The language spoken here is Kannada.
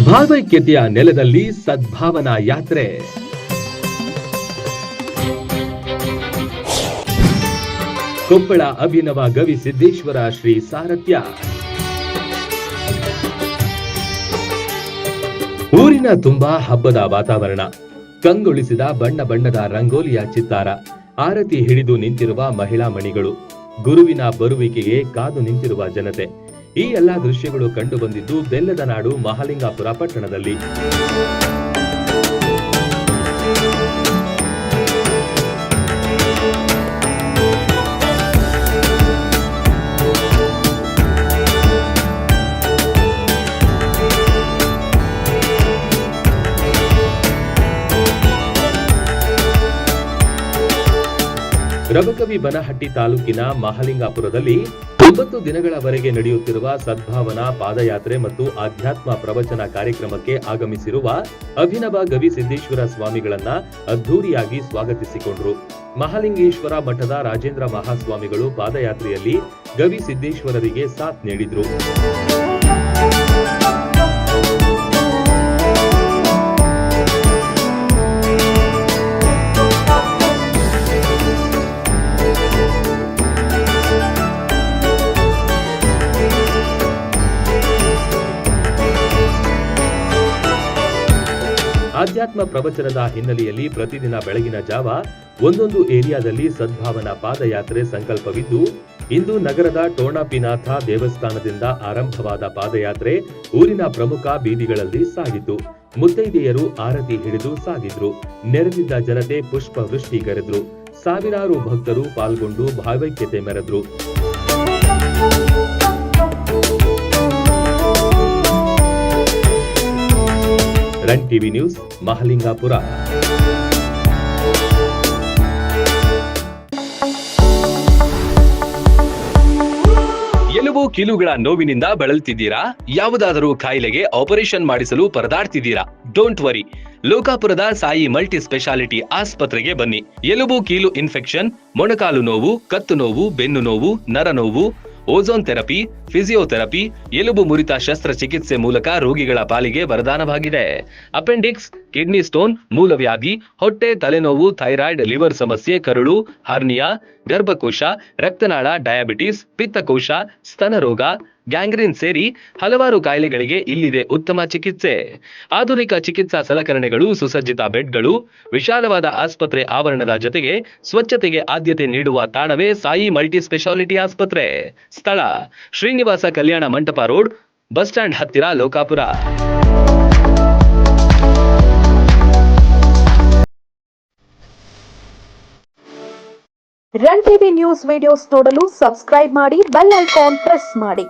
ಭಾವೈಕ್ಯತೆಯ ನೆಲದಲ್ಲಿ ಸದ್ಭಾವನಾ ಯಾತ್ರೆ. ಕೊಪ್ಪಳ ಅಭಿನವ ಗವಿಸಿದ್ದೇಶ್ವರ ಶ್ರೀ ಸಾರಥ್ಯ. ಊರಿನ ತುಂಬಾ ಹಬ್ಬದ ವಾತಾವರಣ. ಕಂಗೊಳಿಸಿದ ಬಣ್ಣ ಬಣ್ಣದ ರಂಗೋಲಿಯ ಚಿತ್ತಾರ. ಆರತಿ ಹಿಡಿದು ನಿಂತಿರುವ ಮಹಿಳಾ ಮಣಿಗಳು. ಗುರುವಿನ ಬರುವಿಕೆಗೆ ಕಾದು ನಿಂತಿರುವ ಜನತೆ. ಈ ಎಲ್ಲಾ ದೃಶ್ಯಗಳು ಕಂಡು ಬಂದಿದ್ದು ಬೆಲ್ಲದ ನಾಡು ಮಹಾಲಿಂಗಾಪುರ ಪಟ್ಟಣದಲ್ಲಿ. ರಬಕವಿ ಬನಹಟ್ಟಿ ತಾಲೂಕಿನ ಮಹಾಲಿಂಗಾಪುರದಲ್ಲಿ 9 ದಿನಗಳವರೆಗೆ ನಡೆಯುತ್ತಿರುವ ಸದ್ಭಾವನಾ ಪಾದಯಾತ್ರೆ ಮತ್ತು ಆಧ್ಯಾತ್ಮ ಪ್ರವಚನ ಕಾರ್ಯಕ್ರಮಕ್ಕೆ ಆಗಮಿಸಿರುವ ಅಭಿನವ ಗವಿಸಿದ್ದೇಶ್ವರ ಸ್ವಾಮಿಗಳನ್ನ ಅದ್ಧೂರಿಯಾಗಿ ಸ್ವಾಗತಿಸಿಕೊಂಡರು. ಮಹಾಲಿಂಗೇಶ್ವರ ಮಠದ ರಾಜೇಂದ್ರ ಮಹಾಸ್ವಾಮಿಗಳು ಪಾದಯಾತ್ರೆಯಲ್ಲಿ ಗವಿಸಿದ್ದೇಶ್ವರರಿಗೆ ಸಾಥ್ ನೀಡಿದ್ರು. ಆಧ್ಯಾತ್ಮ ಪ್ರವಚನದ ಹಿನ್ನೆಲೆಯಲ್ಲಿ ಪ್ರತಿದಿನ ಬೆಳಗಿನ ಜಾವ ಒಂದೊಂದು ಏರಿಯಾದಲ್ಲಿ ಸದ್ಭಾವನಾ ಪಾದಯಾತ್ರೆ ಸಂಕಲ್ಪವಿದ್ದು, ಇಂದು ನಗರದ ಟೋಣಾಪಿನಾಥ ದೇವಸ್ಥಾನದಿಂದ ಆರಂಭವಾದ ಪಾದಯಾತ್ರೆ ಊರಿನ ಪ್ರಮುಖ ಬೀದಿಗಳಲ್ಲಿ ಸಾಗಿತು. ಮುತ್ತೈದೆಯರು ಆರತಿ ಹಿಡಿದು ಸಾಗಿದ್ರು. ನೆರೆದಿದ್ದ ಜನತೆ ಪುಷ್ಪ ವೃಷ್ಟಿಗರೆದ್ರು. ಸಾವಿರಾರು ಭಕ್ತರು ಪಾಲ್ಗೊಂಡು ಭಾವೈಕ್ಯತೆ ಮೆರೆದ್ರು. Run TV news, Mahalingapura. ಎಲುಬು ಕೀಲುಗಳ ನೋವಿನಿಂದ ಬಳಲ್ತಿದ್ದೀರಾ? ಯಾವುದಾದರೂ ಕಾಯಿಲೆಗೆ ಆಪರೇಷನ್ ಮಾಡಿಸಲು ಪರದಾಡ್ತಿದ್ದೀರಾ? ಡೋಂಟ್ ವರಿ, ಲೋಕಾಪುರದ ಸಾಯಿ ಮಲ್ಟಿ ಸ್ಪೆಷಾಲಿಟಿ ಆಸ್ಪತ್ರೆಗೆ ಬನ್ನಿ. ಎಲುಬು ಕೀಲು ಇನ್ಫೆಕ್ಷನ್, ಮೊಣಕಾಲು ನೋವು, ಕತ್ತು ನೋವು, ಬೆನ್ನು ನೋವು, ನರ ನೋವು, ಓಝೋನ್ ಥೆರಪಿ, ಫಿಸಿಯೋಥೆರಪಿ, ಎಲುಬು ಮುರಿತ ಶಸ್ತ್ರಚಿಕಿತ್ಸೆ ಮೂಲಕ ರೋಗಿಗಳ ಪಾಲಿಗೆ ವರದಾನವಾಗಿದೆ. ಅಪೆಂಡಿಕ್ಸ್, ಕಿಡ್ನಿ ಸ್ಟೋನ್, ಮೂಲವ್ಯಾಧಿ, ಹೊಟ್ಟೆ, ತಲೆನೋವು, ಥೈರಾಯ್ಡ್, ಲಿವರ್ ಸಮಸ್ಯೆ, ಕರುಳು, ಹರ್ನಿಯಾ, ಗರ್ಭಕೋಶ, ರಕ್ತನಾಳ, ಡಯಾಬಿಟಿಸ್, ಪಿತ್ತಕೋಶ, ಸ್ತನರೋಗ, ಗ್ಯಾಂಗ್ರೀನ್ ಸೇರಿ ಹಲವಾರು ಕಾಯಿಲೆಗಳಿಗೆ ಇಲ್ಲಿದೆ ಉತ್ತಮ ಚಿಕಿತ್ಸೆ. ಆಧುನಿಕ ಚಿಕಿತ್ಸಾ ಸಲಕರಣೆಗಳು, ಸುಸಜ್ಜಿತ ಬೆಡ್ಗಳು, ವಿಶಾಲವಾದ ಆಸ್ಪತ್ರೆ ಆವರಣದ ಜೊತೆಗೆ ಸ್ವಚ್ಛತೆಗೆ ಆದ್ಯತೆ ನೀಡುವ ತಾಣವೇ ಸಾಯಿ ಮಲ್ಟಿ ಸ್ಪೆಷಾಲಿಟಿ ಆಸ್ಪತ್ರೆ. ಸ್ಥಳ: Srinivasa Kalyana Mantapa road, bus stand ಹತ್ತಿರ, Lokapur. Run TV news videos ನೋಡಲು ಸಬ್ಸ್ಕ್ರೈಬ್ ಮಾಡಿ, ಬೆಲ್ ಐಕಾನ್ ಪ್ರೆಸ್ ಮಾಡಿ.